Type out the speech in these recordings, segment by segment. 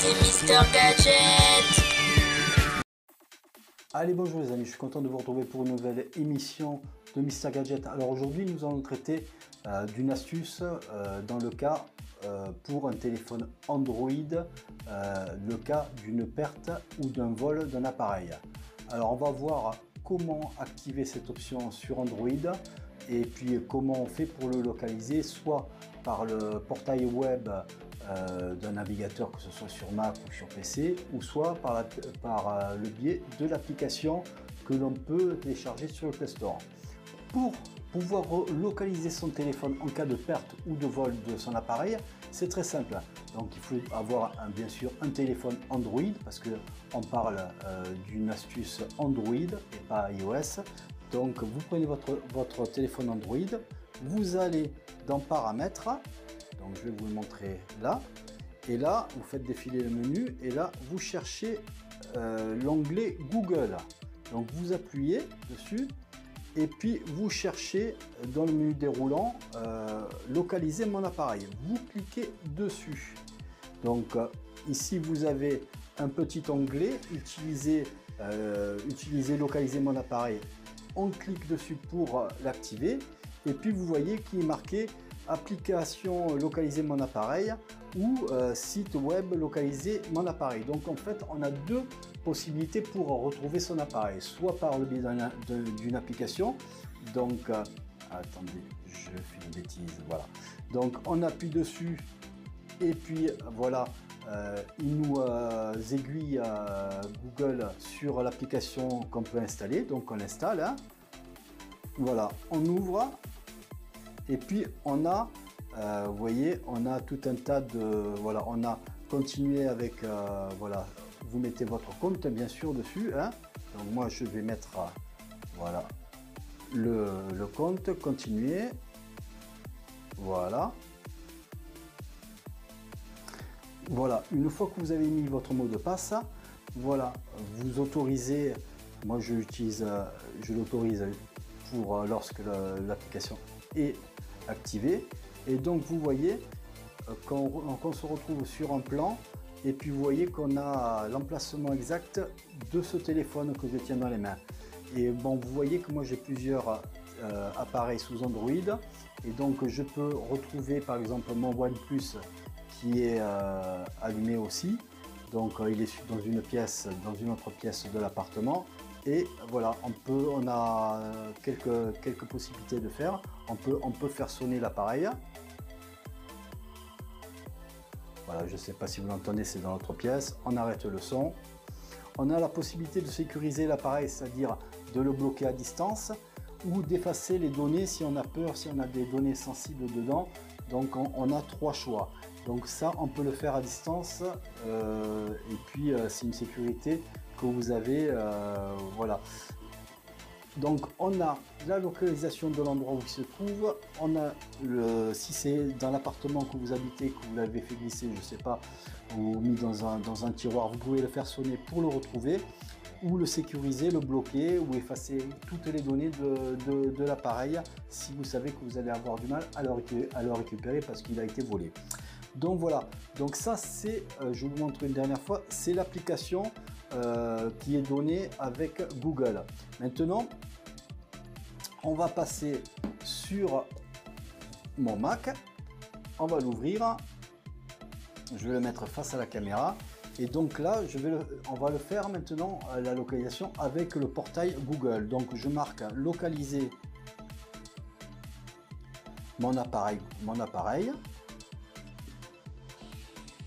c'est Mister Gadget. Allez, bonjour les amis, je suis content de vous retrouver pour une nouvelle émission de Mister Gadget. Alors aujourd'hui, nous allons traiter d'une astuce dans le cas pour un téléphone Android, le cas d'une perte ou d'un vol d'un appareil. Alors on va voir comment activer cette option sur Android et puis comment on fait pour le localiser, soit par le portail web d'un navigateur, que ce soit sur Mac ou sur PC, ou soit par le biais de l'application que l'on peut télécharger sur le Play Store. Pour pouvoir localiser son téléphone en cas de perte ou de vol de son appareil, c'est très simple. Donc il faut avoir bien sûr un téléphone Android, parce que on parle d'une astuce Android et pas iOS. Donc vous prenez votre téléphone Android, vous allez dans Paramètres, donc je vais vous le montrer là, et là vous faites défiler le menu et là vous cherchez l'onglet Google. Donc vous appuyez dessus et puis vous cherchez dans le menu déroulant localiser mon appareil. Vous cliquez dessus. Donc ici vous avez un petit onglet utiliser localiser mon appareil. On clique dessus pour l'activer et puis vous voyez qu'il est marqué application localiser mon appareil ou site web localiser mon appareil. Donc en fait on a deux possibilités pour retrouver son appareil, soit par le biais d'une application. Donc attendez, je fais une bêtise, voilà. Donc on appuie dessus et puis voilà, il nous aiguille Google sur l'application qu'on peut installer. Donc on l'installe, hein. Voilà, on ouvre et puis on a vous voyez, on a tout un tas de, voilà, on a continué avec voilà, vous mettez votre compte bien sûr dessus, hein. Donc moi je vais mettre voilà le compte, continuer, voilà. Voilà, une fois que vous avez mis votre mot de passe, voilà, vous autorisez, moi je l'autorise pour lorsque l'application est activée. Et donc vous voyez qu'on se retrouve sur un plan et puis vous voyez qu'on a l'emplacement exact de ce téléphone que je tiens dans les mains. Et bon, vous voyez que moi j'ai plusieurs appareils sous Android et donc je peux retrouver par exemple mon OnePlus qui est allumé aussi. Donc il est dans une autre pièce de l'appartement. Et voilà, on a quelques possibilités de faire. On peut faire sonner l'appareil. Voilà, je ne sais pas si vous l'entendez, c'est dans notre pièce. On arrête le son. On a la possibilité de sécuriser l'appareil, c'est-à-dire de le bloquer à distance ou d'effacer les données si on a peur, si on a des données sensibles dedans. Donc on a trois choix. Donc ça, on peut le faire à distance et puis c'est une sécurité que vous avez, voilà. Donc on a la localisation de l'endroit où il se trouve, on a si c'est dans l'appartement que vous habitez, que vous l'avez fait glisser, je sais pas, ou mis dans un tiroir, vous pouvez le faire sonner pour le retrouver, ou le sécuriser, le bloquer, ou effacer toutes les données de l'appareil si vous savez que vous allez avoir du mal à le récupérer parce qu'il a été volé. Donc voilà, donc ça c'est, je vous montre une dernière fois, c'est l'application qui est donnée avec Google. Maintenant, on va passer sur mon Mac, on va l'ouvrir, je vais le mettre face à la caméra et donc là on va le faire maintenant la localisation avec le portail Google. Donc je marque localiser mon appareil.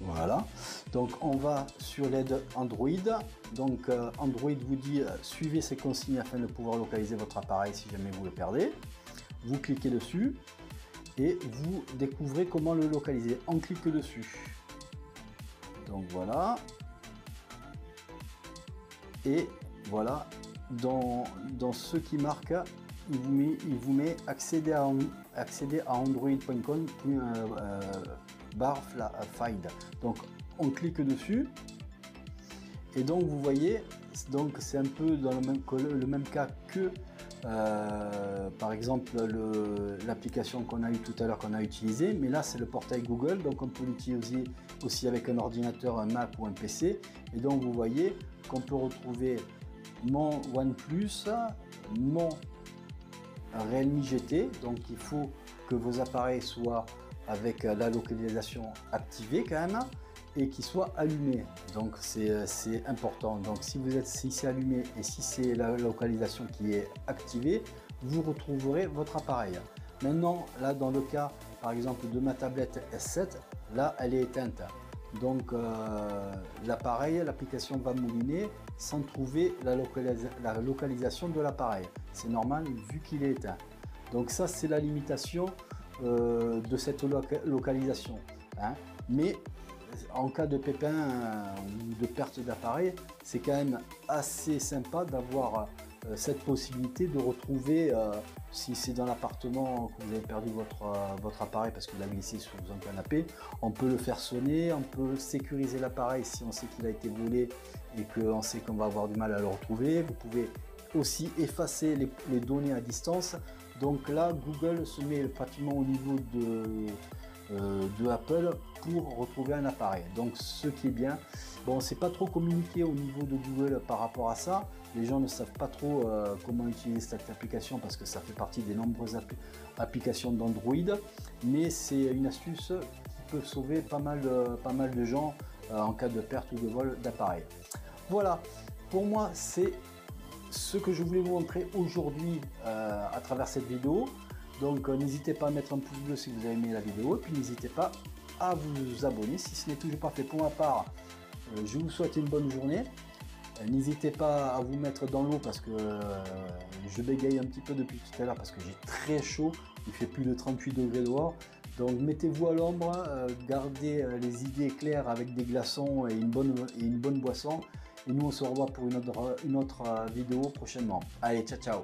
Voilà, donc on va sur l'aide Android. Donc Android vous dit suivez ces consignes afin de pouvoir localiser votre appareil si jamais vous le perdez. Vous cliquez dessus et vous découvrez comment le localiser. On clique dessus. Donc voilà. Et voilà, dans ce qui marque, il vous met accéder à android.com /find. Donc on clique dessus et donc vous voyez, donc c'est un peu dans le même cas que par exemple l'application qu'on a eu tout à l'heure, qu'on a utilisée, mais là c'est le portail Google, donc on peut l'utiliser aussi avec un ordinateur, un Mac ou un PC. Et donc vous voyez qu'on peut retrouver mon OnePlus, mon Realme GT. Donc il faut que vos appareils soient avec la localisation activée quand même, et qui soit allumé, donc c'est important. Donc si c'est allumé et si c'est la localisation qui est activée, vous retrouverez votre appareil. Maintenant là, dans le cas par exemple de ma tablette S7, là elle est éteinte, donc l'appareil, l'application va mouliner sans trouver la localisation de l'appareil. C'est normal vu qu'il est éteint. Donc ça c'est la limitation de cette localisation, hein. Mais en cas de pépin ou de perte d'appareil, c'est quand même assez sympa d'avoir cette possibilité de retrouver, si c'est dans l'appartement que vous avez perdu votre appareil parce qu'il a glissé sous un canapé, on peut le faire sonner, on peut sécuriser l'appareil si on sait qu'il a été volé et qu'on sait qu'on va avoir du mal à le retrouver. Vous pouvez aussi effacer les données à distance. Donc là, Google se met pratiquement au niveau de Apple pour retrouver un appareil. Donc ce qui est bien, bon, c'est pas trop communiqué au niveau de Google par rapport à ça. Les gens ne savent pas trop comment utiliser cette application parce que ça fait partie des nombreuses applications d'Android, mais c'est une astuce qui peut sauver pas mal de gens en cas de perte ou de vol d'appareil. Voilà, pour moi c'est ce que je voulais vous montrer aujourd'hui à travers cette vidéo. Donc n'hésitez pas à mettre un pouce bleu si vous avez aimé la vidéo, et puis n'hésitez pas à vous abonner si ce n'est toujours pas fait. Pour ma part, je vous souhaite une bonne journée. N'hésitez pas à vous mettre dans l'eau parce que je bégaye un petit peu depuis tout à l'heure parce que j'ai très chaud, il fait plus de 38 degrés dehors. Donc mettez-vous à l'ombre, gardez les idées claires avec des glaçons et une bonne boisson. Et nous on se revoit pour une autre vidéo prochainement. Allez, ciao ciao.